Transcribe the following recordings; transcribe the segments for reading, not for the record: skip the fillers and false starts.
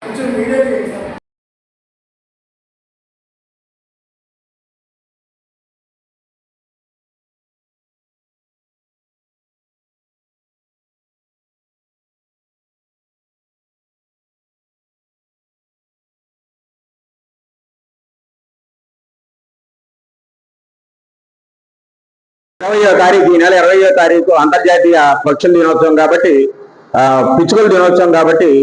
తారీఖు ఈ నెల 20వ తారీఖు అంతర్జాతీయ పక్షుల దినోత్సవం కాబట్టి పిచ్చుకల దినోత్సవం కాబట్టి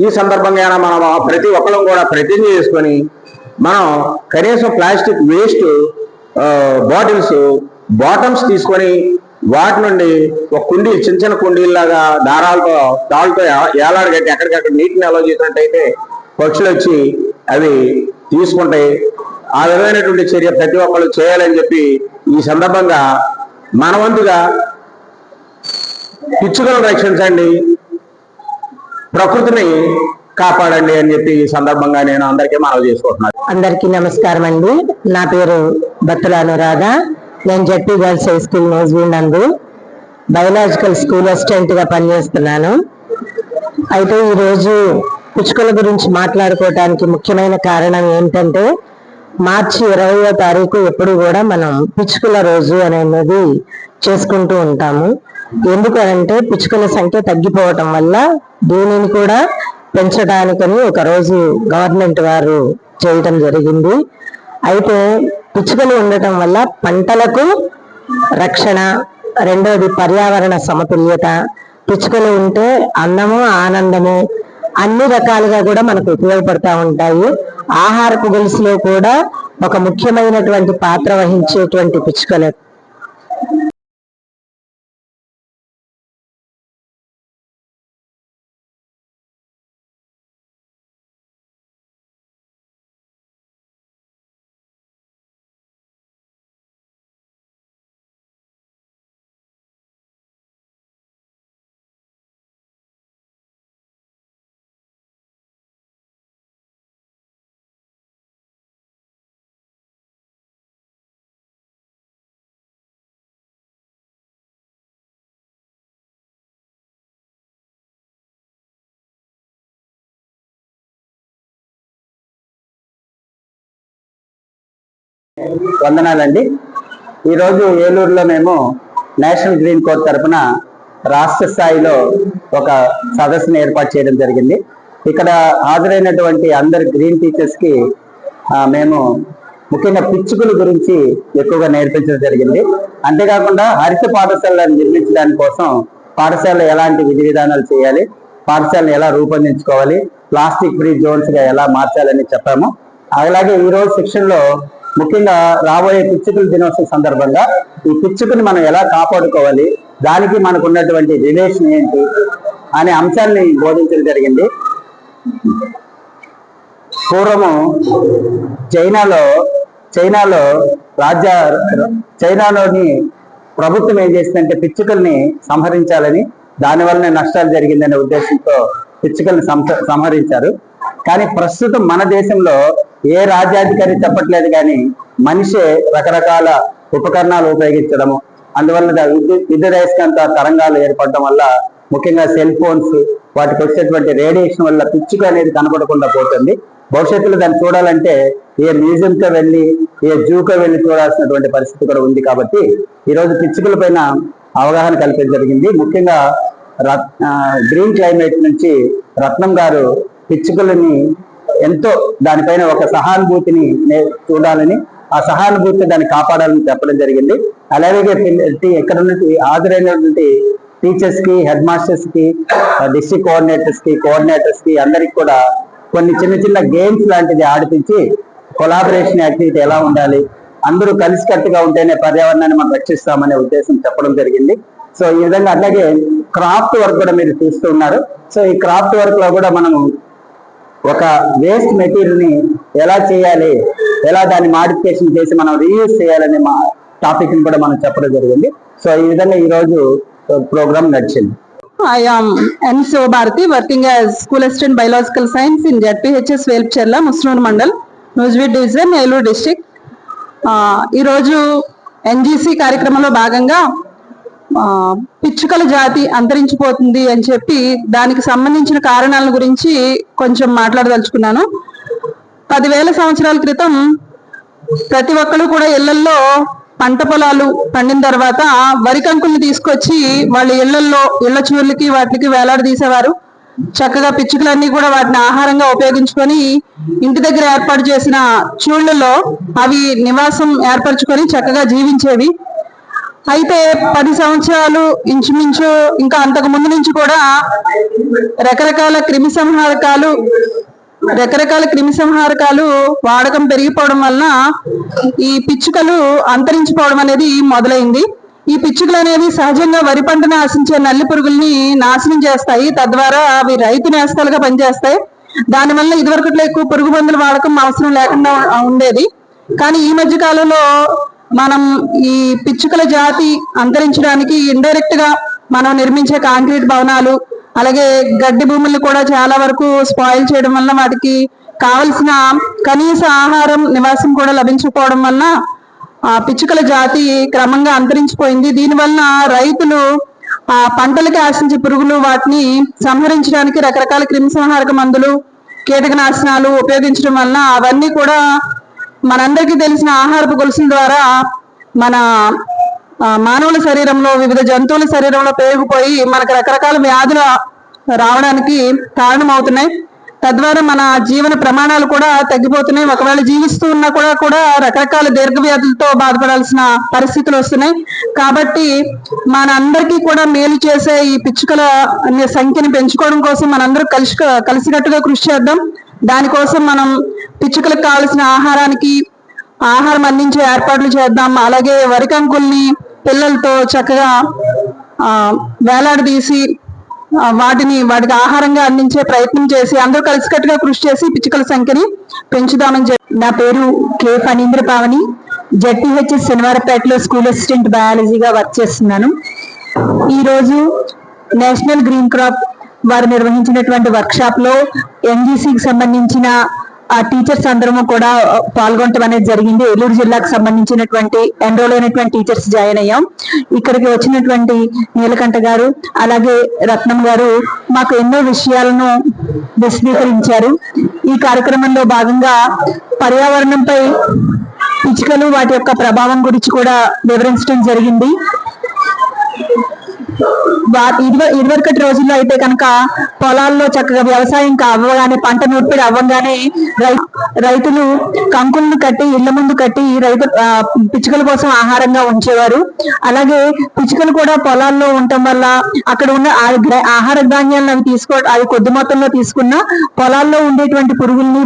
ఈ సందర్భంగా మనం ప్రతి ఒక్కరం కూడా ప్రతిజ్ఞ చేసుకొని మనం కనీసం ప్లాస్టిక్ వేస్ట్ బాటమ్స్ తీసుకొని వాటి నుండి ఒక కుండీ చిన్న చిన్న కుండీలాగా తాళ్ళతో ఏలాడగట్టి ఎక్కడికక్కడ నీటిని నిల్వ చేసినట్టయితే పక్షులు వచ్చి అవి తీసుకుంటాయి. ఆ విధమైనటువంటి చర్య ప్రతి ఒక్కరు చేయాలని చెప్పి ఈ సందర్భంగా మనవంతుగా పిచ్చుకలను రక్షించండి, ప్రకృతిని కాపాడండి అని చెప్పి ఈ సందర్భంగా నేను అందరికీ మనవి చేసుకుంటున్నాను. అందరికీ నమస్కారం అండి. నా పేరు బత్తుల అనురాధ. నేను ZP girls high school Nuzvid నందు బయోలాజికల్ స్కూల్ అసిస్టెంట్ గా పనిచేస్తున్నాను. అయితే ఈరోజు పిచ్చుకల గురించి మాట్లాడుకోవడానికి ముఖ్యమైన కారణం ఏంటంటే మార్చి 20వ తారీఖు ఎప్పుడు కూడా మనం పిచ్చుకల రోజు అనేది చేసుకుంటూ ఉంటాము. ఎందుకంటే పిచ్చుకల సంఖ్య తగ్గిపోవటం వల్ల దీనిని కూడా పెంచడానికని ఒక రోజు గవర్నమెంట్ వారు చేయటం జరిగింది. అయితే పిచ్చుకలు ఉండటం వల్ల పంటలకు రక్షణ, రెండోది పర్యావరణ సమతుల్యత, పిచ్చుకలు ఉంటే అన్నము ఆనందము అన్ని రకాలుగా కూడా మనకు ఉపయోగపడతా ఉంటాయి. ఆహారపు గొలుసులో కూడా ఒక ముఖ్యమైనటువంటి పాత్ర వహించేటువంటి పిచ్చుకలు. వందనాలండి. ఈరోజు ఏలూరులో మేము నేషనల్ గ్రీన్ కోర్ తరఫున రాష్ట్ర స్థాయిలో ఒక సదస్సును ఏర్పాటు చేయడం జరిగింది. ఇక్కడ హాజరైనటువంటి అందరి గ్రీన్ టీచర్స్ కి మేము ముఖ్యంగా పిచ్చుకల గురించి ఎక్కువగా నేర్పించడం జరిగింది. అంతేకాకుండా హరిత పాఠశాలను నిర్మించడానికి కోసం పాఠశాలలో ఎలాంటి విధి విధానాలు చేయాలి, పాఠశాలను ఎలా రూపొందించుకోవాలి, ప్లాస్టిక్ ఫ్రీ జోన్స్ గా ఎలా మార్చాలని చెప్పాము. అలాగే ఈరోజు సెక్షన్ లో ముఖ్యంగా రాబోయే పిచ్చుకల దినోత్సవం సందర్భంగా ఈ పిచ్చుకని మనం ఎలా కాపాడుకోవాలి, దానికి మనకు ఉన్నటువంటి రిలేషన్ ఏంటి అనే అంశాన్ని బోధించడం జరిగింది. పూర్వము చైనాలోని ప్రభుత్వం ఏం చేసిందంటే పిచ్చుకల్ని సంహరించాలని, దానివల్లనే నష్టాలు జరిగిందనే ఉద్దేశంతో పిచ్చుకల్ని సంహరించారు. కానీ ప్రస్తుతం మన దేశంలో ఏ రాజ్యాధికారి చెప్పట్లేదు, కానీ మనిషే రకరకాల ఉపకరణాలు ఉపయోగించడము, అందువల్ల విద్యుదయస్కాంత తరంగాలు ఏర్పడడం వల్ల ముఖ్యంగా సెల్ ఫోన్స్ వాటికి వచ్చేటువంటి రేడియేషన్ వల్ల పిచ్చుక అనేది కనపడకుండా పోతుంది. భవిష్యత్తులో దాన్ని చూడాలంటే ఏ మ్యూజియంతో వెళ్ళి ఏ జూకో వెళ్ళి చూడాల్సినటువంటి పరిస్థితి కూడా ఉంది. కాబట్టి ఈరోజు పిచ్చుకల పైన అవగాహన కల్పించడం జరిగింది. ముఖ్యంగా గ్రీన్ క్లైమేట్ నుంచి రత్నం గారు పిచ్చుకలని ఎంతో దానిపైన ఒక సహానుభూతిని చూడాలని, ఆ సహానుభూతి దాన్ని కాపాడాలని చెప్పడం జరిగింది. అలాగే ఇక్కడ నుండి హాజరైనటువంటి టీచర్స్ కి, హెడ్ మాస్టర్స్ కి, డిస్ట్రిక్ట్ కోఆర్డినేటర్స్ కి అందరికి కూడా కొన్ని చిన్న చిన్న గేమ్స్ లాంటిది ఆడిపించి కొలాబరేషన్ యాక్టివిటీ ఎలా ఉండాలి, అందరూ కలిసికట్టుగా ఉంటేనే పర్యావరణాన్ని మనం రక్షిస్తామనే ఉద్దేశం చెప్పడం జరిగింది. సో ఈ విధంగా అట్లాగే క్రాఫ్ట్ వర్క్ కూడా మీరు చూస్తూ ఉన్నారు. సో ఈ క్రాఫ్ట్ వర్క్ లో కూడా మనము ఒక వేస్ట్ మెటీరియల్ ని ఎలా చేయాలి, ఎలా దాన్ని మాడిఫికేషన్ చేసి మనం రీయూజ్ చేయాలనే టాపిక్ ని కూడా మనం చెప్పడం జరిగింది. సో ఈ విధంగా ఈ రోజు ప్రోగ్రామ్ నడిచింది. I am N. Sivabharati, working as School Assistant Biological Science in ZPHS Velpcherla, Musnur Mandal, Nuzvid Division, Eluru District. ఈ రోజు NGC కార్యక్రమంలో భాగంగా పిచ్చుకల జాతి అంతరించిపోతుంది అని చెప్పి దానికి సంబంధించిన కారణాల గురించి కొంచెం మాట్లాడదలుచుకున్నాను. 10,000 సంవత్సరాల క్రితం ప్రతి ఒక్కరు కూడా ఇళ్లల్లో పంట పొలాలు పండిన తర్వాత వరి కంకుల్ని తీసుకొచ్చి వాళ్ళ ఇళ్ల చూర్లకి వాటికి వేలాడదీసేవారు. చక్కగా పిచ్చుకలన్నీ కూడా వాటిని ఆహారంగా ఉపయోగించుకొని ఇంటి దగ్గర ఏర్పాటు చేసిన చూళ్లలో అవి నివాసం ఏర్పరచుకొని చక్కగా జీవించేవి. అయితే 10 సంవత్సరాలు ఇంచుమించు ఇంకా అంతకు ముందు నుంచి కూడా రకరకాల క్రిమి సంహారకాలు వాడకం పెరిగిపోవడం వలన ఈ పిచ్చుకలు అంతరించిపోవడం అనేది మొదలైంది. ఈ పిచ్చుకలు అనేవి సహజంగా వరి పంటను ఆశించే నల్లి పురుగుల్ని నాశనం చేస్తాయి. తద్వారా అవి రైతు నేస్తాలుగా పనిచేస్తాయి. దానివల్ల ఇదివరకట్లో ఎక్కువ పురుగు మందుల వాడకం అవసరం లేకుండా ఉండేది. కానీ ఈ మధ్య కాలంలో మనం ఈ పిచ్చుకల జాతి అంతరించడానికి ఇండైరెక్ట్ గా మనం నిర్మించే కాంక్రీట్ భవనాలు, అలాగే గడ్డి భూముల్ని కూడా చాలా వరకు స్పాయిల్ చేయడం వల్ల వాటికి కావలసిన కనీస ఆహారం నివాసం కూడా లభించకపోవడం వల్ల ఆ పిచ్చుకల జాతి క్రమంగా అంతరించిపోయింది. దీనివల్ల రైతులు ఆ పంటలకి ఆశించే పురుగులు వాటిని సంహరించడానికి రకరకాల క్రిమిసంహారక మందులు, కీటకనాశనాలు ఉపయోగించడం వలన అవన్నీ కూడా మనందరికీ తెలిసిన ఆహారపు గొలుసుల ద్వారా మన మానవుల శరీరంలో, వివిధ జంతువుల శరీరంలో పేరుకుపోయి మనకు రకరకాల వ్యాధులు రావడానికి కారణమవుతున్నాయి. తద్వారా మన జీవన ప్రమాణాలు కూడా తగ్గిపోతున్నాయి. ఒకవేళ జీవిస్తూ ఉన్నా కూడా రకరకాల దీర్ఘ వ్యాధులతో బాధపడాల్సిన పరిస్థితులు వస్తున్నాయి. కాబట్టి మనందరికీ కూడా మేలు చేసే ఈ పిచ్చుకల సంఖ్యని పెంచుకోవడం కోసం మనందరూ కలిసికట్టుగా కృషి చేద్దాం. దానికోసం మనం పిచ్చుకలకు కావలసిన ఆహారం అందించే ఏర్పాట్లు చేద్దాం. అలాగే వరి కంకుల్ని పిల్లలతో చక్కగా వేలాడదీసి వాటికి ఆహారంగా అందించే ప్రయత్నం చేసి అందరూ కలిసికట్టుగా కృషి చేసి పిచ్చుకల సంఖ్యని పెంచుదామని నా పేరు కె ఫణీంద్ర పావని. జెడ్పీహెచ్ఎస్ శనివారపేటలో స్కూల్ అసిస్టెంట్ బయాలజీగా వర్క్ చేస్తున్నాను. ఈ రోజు నేషనల్ గ్రీన్ క్రాప్ వారు నిర్వహించినటువంటి వర్క్ షాప్ లో ఎన్జీసీకి సంబంధించిన ఆ టీచర్స్ అందరము కూడా పాల్గొనడం అనేది జరిగింది. ఏలూరు జిల్లాకు సంబంధించినటువంటి ఎన్రోల్ అయినటువంటి టీచర్స్ జాయిన్ అయ్యాం. ఇక్కడికి వచ్చినటువంటి నీలకంఠ గారు అలాగే రత్నం గారు మాకు ఎన్నో విషయాలను విశదీకరించారు. ఈ కార్యక్రమంలో భాగంగా పర్యావరణంపై పిచ్చుకలు వాటి యొక్క ప్రభావం గురించి కూడా వివరించడం జరిగింది. ఇదివరకటి రోజుల్లో అయితే కనుక పొలాల్లో చక్కగా వ్యవసాయం అవ్వగానే, పంట నూర్పిడి అవ్వగానే రైతులు కంకుల్ని కట్టి ఇళ్ల ముందు కట్టి పిచ్చుకల కోసం ఆహారంగా ఉంచేవారు. అలాగే పిచ్చుకలు కూడా పొలాల్లో ఉండటం వల్ల అక్కడ ఉన్న ఆహార ధాన్యాలను అవి కొద్ది మొత్తంలో తీసుకున్న పొలాల్లో ఉండేటువంటి పురుగుల్ని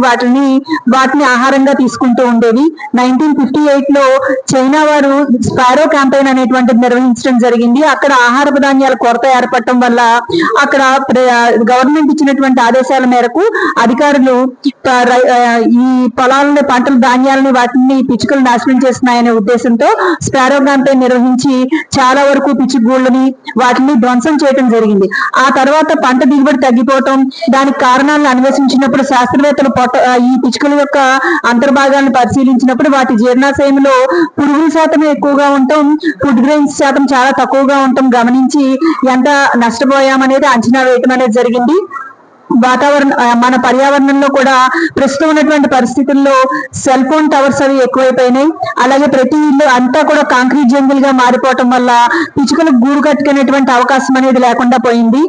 వాటిని ఆహారంగా తీసుకుంటూ ఉండేవి. 1958 లో చైనా వారు స్పారో క్యాంపెయిన్ అనేటువంటిది నిర్వహించడం జరిగింది. అక్కడ ఆహార ధాన్యాల కొరత ఏర్పడటం వల్ల అక్కడ గవర్నమెంట్ ఇచ్చినటువంటి ఆదేశాల మేరకు అధికారులు ఈ పొలాలని, పంటల ధాన్యాలని వాటిని పిచ్చుకలు నాశనం చేస్తున్నాయనే ఉద్దేశంతో స్పారో క్యాంపెయిన్ నిర్వహించి చాలా వరకు పిచ్చుగూళ్ళని వాటిని ధ్వంసం చేయడం జరిగింది. ఆ తర్వాత పంట దిగుబడి తగ్గిపోవటం, దానికి కారణాలను అన్వేషించినప్పుడు శాస్త్రవేత్తలు ఈ పిచ్చుకల యొక్క అంతర్భాగాలను పరిశీలించినప్పుడు వాటి జీర్ణాశయంలో పురుగుల శాతం ఎక్కువగా ఉండటం, ఫుడ్ గ్రెయిన్స్ శాతం చాలా తక్కువగా ఉండటం గమనించి ఎంత నష్టపోయామనేది అంచనా వేయటం అనేది జరిగింది. మన పర్యావరణంలో కూడా ప్రస్తుతం ఉన్నటువంటి పరిస్థితుల్లో సెల్ ఫోన్ టవర్స్ అవి ఎక్కువైపోయినాయి. అలాగే ప్రతి ఇల్లు అంతా కూడా కాంక్రీట్ జంగిల్ గా మారిపోవటం వల్ల పిచ్చుకలకు గూడు కట్టుకునేటువంటి అవకాశం అనేది లేకుండా పోయింది.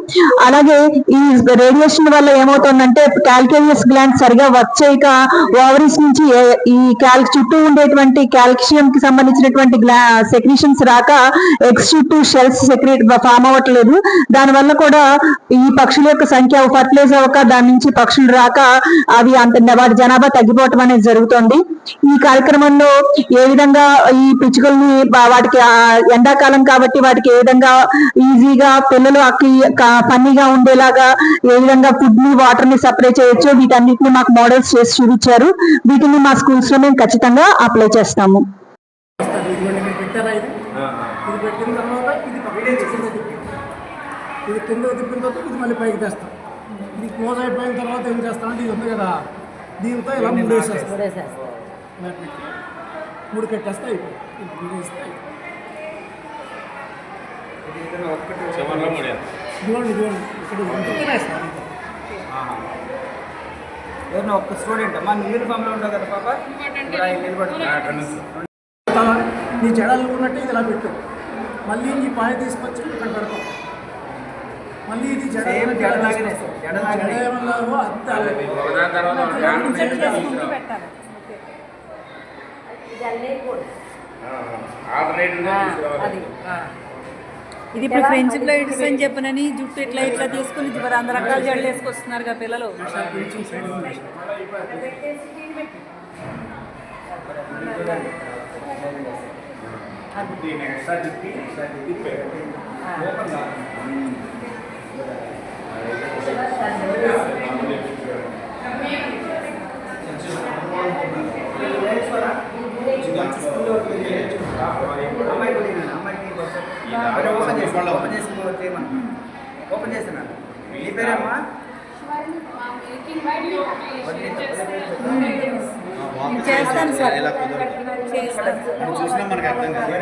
అలాగే ఈ రేడియేషన్ వల్ల ఏమవుతుందంటే కాల్కేరియస్ గ్లాండ్ సరిగా వర్క్ చేయక ఓవరీస్ నుంచి ఈ చుట్టూ ఉండేటువంటి కాల్షియం కి సంబంధించినటువంటి సెక్రీషన్స్ రాక ఎగ్స్ చుట్టూ షెల్స్ ఫామ్ అవ్వట్లేదు. దానివల్ల కూడా ఈ పక్షుల యొక్క సంఖ్య ఫర్టిలైజ్ అవ్వక, దాని నుంచి పక్షులు రాక అవి వాటి జనాభా తగ్గిపోవటం అనేది జరుగుతుంది. ఈ కార్యక్రమంలో ఏ విధంగా ఈ పిచ్చుకల్ని వాటికి ఎండాకాలం కాబట్టి వాటికి ఏ విధంగా ఈజీగా పిల్లలు ఫన్నీగా ఉండేలాగా ఏ విధంగా ఫుడ్ ని, వాటర్ ని సప్లై చేయొచ్చో వీటన్నిటిని మాకు మోడల్స్ చేసి చూపించారు. వీటిని మా స్కూల్స్ లో మేము ఖచ్చితంగా అప్లై చేస్తాము. ఇది కింద తిప్పిన తర్వాత ఇది మళ్ళీ పైకి తెస్తాం. ఇది క్లోజ్ అయిపోయిన తర్వాత ఏం చేస్తామంటే ఇది ఉంది కదా, దీంతో ఇలా మూడు కట్టేస్తే అయిపోయి. ఇదిగోండి ఇక్కడ ఇంటికే సార్ ఇది. ఏదైనా ఒక్క స్టూడెంట్ అమ్మా నువ్వు యూనిఫామ్లో ఉంటావు కదా పాప నీ జడలు ఉన్నట్టు ఇది ఇలా పెట్టు, మళ్ళీ నీ పాయ తీసుకొచ్చి ఇక్కడ పెడతాం. మళ్ళీ ఇది జడ సేమ్ జడలాగానే జడలాగానే జడేమో అంతే ఇది ఇప్పుడు ఫ్రెంచ్ బ్లైడ్స్ అని చెప్పనని జుట్టు ఇట్లా ఇట్లా తీసుకుని మరి అందరు రకాల జడలు వేసుకొస్తున్నారు కదా పిల్లలు. ఓపెన్ చేస్తున్నాను నీ పేరమ్మా చేస్తాను సార్, చేస్తాను. చూసినా మనకి అర్థం కాదు